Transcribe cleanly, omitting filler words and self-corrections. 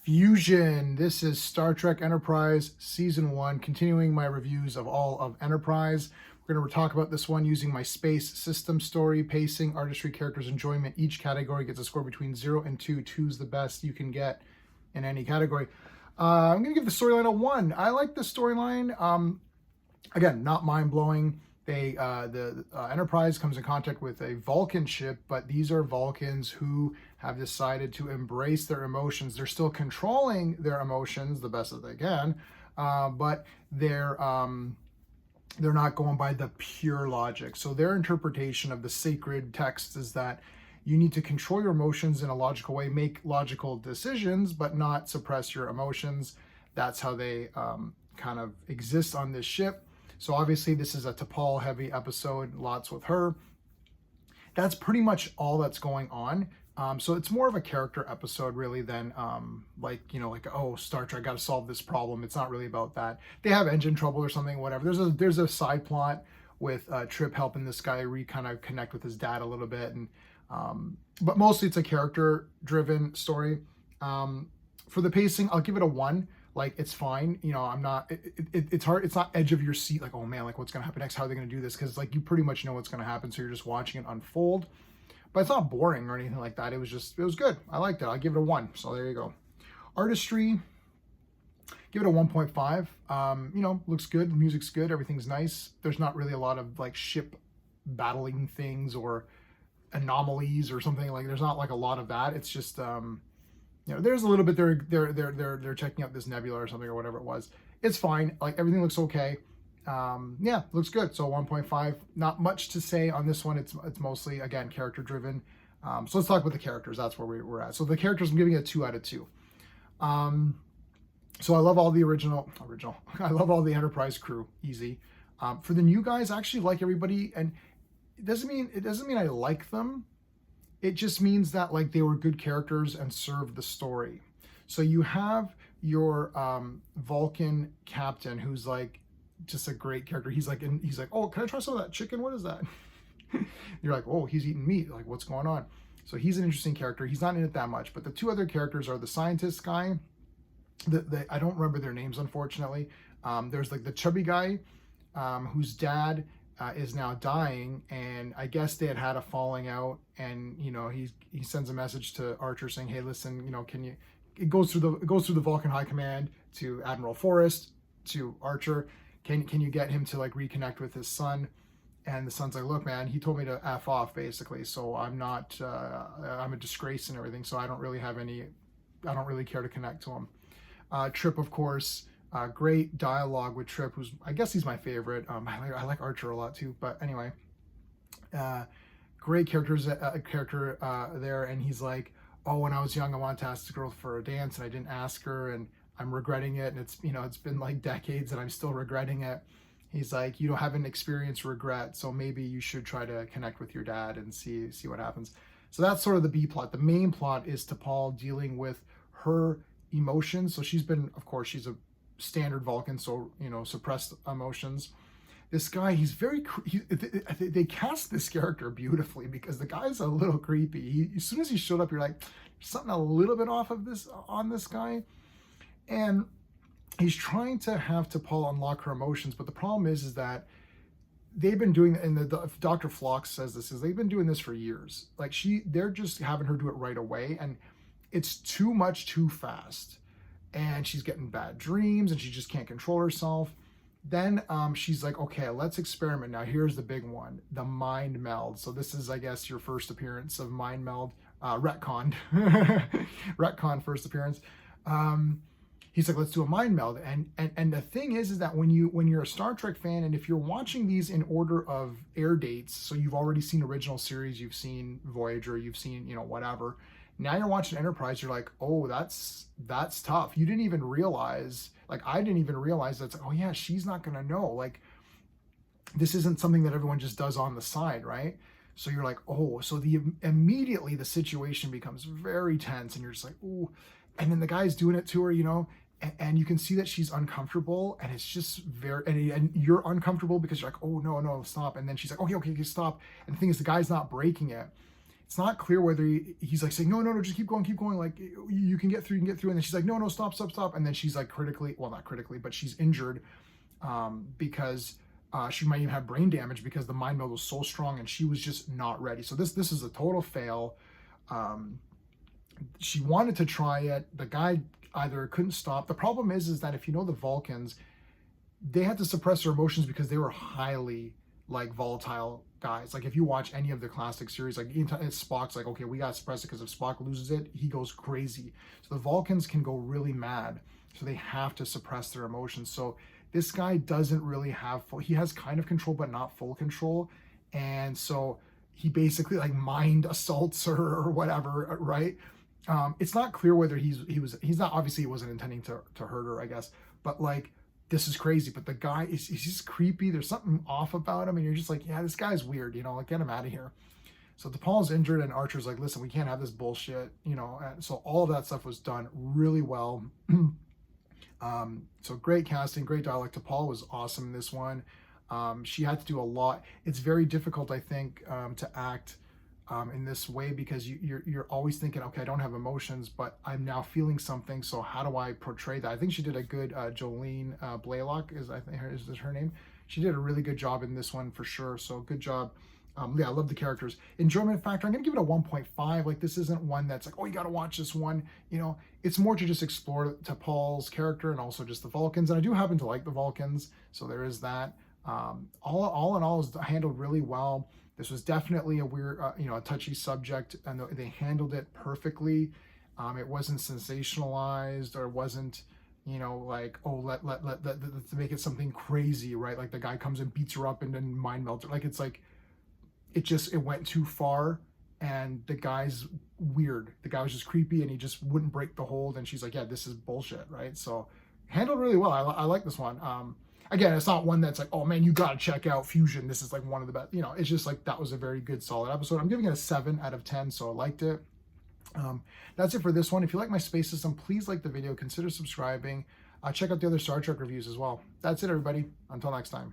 Fusion. This is Star Trek Enterprise Season 1, continuing my reviews of all of Enterprise. We're going to talk about this one using my space system, story, pacing, artistry, characters, enjoyment. Each category gets a score between 0 and 2. 2's the best you can get in any category. I'm going to give the storyline a 1. I like the storyline. Again, not mind-blowing. The Enterprise comes in contact with a Vulcan ship, but these are Vulcans who have decided to embrace their emotions. They're still controlling their emotions the best that they can, but they're not going by the pure logic. So their interpretation of the sacred text is that you need to control your emotions in a logical way, make logical decisions, but not suppress your emotions. That's how they kind of exist on this ship. So obviously this is a T'Pol heavy episode, lots with her. That's pretty much all that's going on. So it's more of a character episode really than like, oh, Star Trek got to solve this problem. It's not really about that. They have engine trouble or something, whatever. There's a side plot with Trip helping this guy kind of connect with his dad a little bit. And but mostly it's a character driven story. For the pacing, I'll give it a 1. Like, it's fine. I'm not, it's hard. It's not edge of your seat. Like, oh man, like what's going to happen next? How are they going to do this? Cause like, you pretty much know what's going to happen. So you're just watching it unfold, but it's not boring or anything like that. It was good. I liked it. I'll give it a 1. So there you go. Artistry, give it a 1.5. Looks good. The music's good. Everything's nice. There's not really a lot of like ship battling things or anomalies or something. Like, there's not like a lot of that. It's just, there's a little bit they're checking out this nebula or something or whatever it was. It's fine. Like, everything looks okay. Yeah, looks good. So 1.5. Not much to say on this one. It's mostly, again, character driven. So let's talk about the characters. That's where we're at. So the characters, I'm giving it a 2 out of 2. So I love all the original. I love all the Enterprise crew. Easy. For the new guys, I actually like everybody, and it doesn't mean I like them. It just means that like they were good characters and served the story. So you have your Vulcan captain who's like just a great character. He's like, oh, can I try some of that chicken? What is that? You're like, oh, he's eating meat. Like, what's going on? So he's an interesting character. He's not in it that much. But the 2 other characters are the scientist guy. I don't remember their names, unfortunately. There's like the chubby guy whose dad is now dying, and I guess they had a falling out, and he sends a message to Archer saying, hey, listen, can you, it goes through the Vulcan High Command to Admiral Forrest, to Archer, can you get him to like reconnect with his son? And the son's like, look, man, he told me to F off basically, so I'm not I'm a disgrace and everything, so I don't really care to connect to him. Trip, of course, great dialogue with Trip, who's, I guess he's my favorite. I like Archer a lot too, but anyway, great character there. And he's like, oh, when I was young, I wanted to ask the girl for a dance and I didn't ask her, and I'm regretting it. And it's been like decades and I'm still regretting it. He's like, you haven't experienced regret, so maybe you should try to connect with your dad and see what happens. So that's sort of the B plot. The main plot is T'Pol dealing with her emotions. So she's a standard Vulcan, so suppressed emotions. This guy, they cast this character beautifully because the guy's a little creepy. As soon as he showed up, you're like, there's something a little bit off of this guy, and he's trying to have T'Pol unlock her emotions. But the problem is that they've been doing, and the Dr. Phlox says this, is they've been doing this for years. Like, they're just having her do it right away, and it's too much too fast. And she's getting bad dreams and she just can't control herself. Then she's like, okay, let's experiment. Now here's the big one, the mind meld. So this is, I guess, your first appearance of mind meld, retconned. Retcon first appearance. He's like, let's do a mind meld. And the thing is that when you're a Star Trek fan, and if you're watching these in order of air dates, so you've already seen original series, you've seen Voyager, you've seen, whatever. Now you're watching Enterprise, you're like, oh, that's tough. You didn't even realize, like, I didn't even realize that's, oh yeah, she's not gonna know. Like, this isn't something that everyone just does on the side, right? So you're like, oh, so immediately the situation becomes very tense, and you're just like, oh, and then the guy's doing it to her, and you can see that she's uncomfortable, and it's just and you're uncomfortable because you're like, oh no, stop. And then she's like, okay, stop. And the thing is, the guy's not breaking it. it's not clear whether he's like saying, no, no, no, just keep going. Like you can get through, you can get through. And then she's like, no, no, stop, stop, stop. And then she's like critically, well, not critically, but she's injured because she might even have brain damage because the mind meld was so strong and she was just not ready. So this is a total fail. She wanted to try it. The guy either couldn't stop. The problem is that if you know the Vulcans, they had to suppress their emotions because they were highly like volatile guys. Like if you watch any of the classic series, like it's Spock's like, okay, we gotta suppress it because if Spock loses it, he goes crazy. So the Vulcans can go really mad. So they have to suppress their emotions. So this guy doesn't really have full, he has kind of control, but not full control. And so he basically like mind assaults her or whatever, right? It's not clear whether he's not, obviously he wasn't intending to hurt her, I guess, but like, this is crazy. But the guy is, he's just creepy. There's something off about him. And you're just like, yeah, this guy's weird, you know, like get him out of here. So T'Pol's injured and Archer's like, listen, we can't have this bullshit, you know. And so all of that stuff was done really well. So great casting, great dialogue. T'Pol was awesome in this one. She had to do a lot. It's very difficult, I think, to act in this way because you're always thinking, okay, I don't have emotions, but I'm now feeling something. So how do I portray that? I think she did a good Jolene Blaylock is her name. She did a really good job in this one for sure. So good job. Yeah, I love the characters. Enjoyment factor, I'm gonna give it a 1.5. Like this isn't one that's like, oh, you gotta watch this one. You know, it's more to just explore T'Pol's character and also just the Vulcans. And I do happen to like the Vulcans, so there is that. All in all, is handled really well. This was definitely a weird, you know, a touchy subject, and they handled it perfectly. It wasn't sensationalized or wasn't, you know, like, oh, let's make it something crazy, right? Like the guy comes and beats her up and then mind melts her. Like it's like, it went too far, and the guy's weird. The guy was just creepy, and he just wouldn't break the hold. And she's like, yeah, this is bullshit, right? So handled really well. I like this one. Again, it's not one that's like, oh man, you gotta check out Fusion. This is like one of the best, you know, it's just like, that was a very good, solid episode. I'm giving it a 7 out of 10, so I liked it. That's it for this one. If you like my space system, please like the video, consider subscribing. Check out the other Star Trek reviews as well. That's it, everybody. Until next time.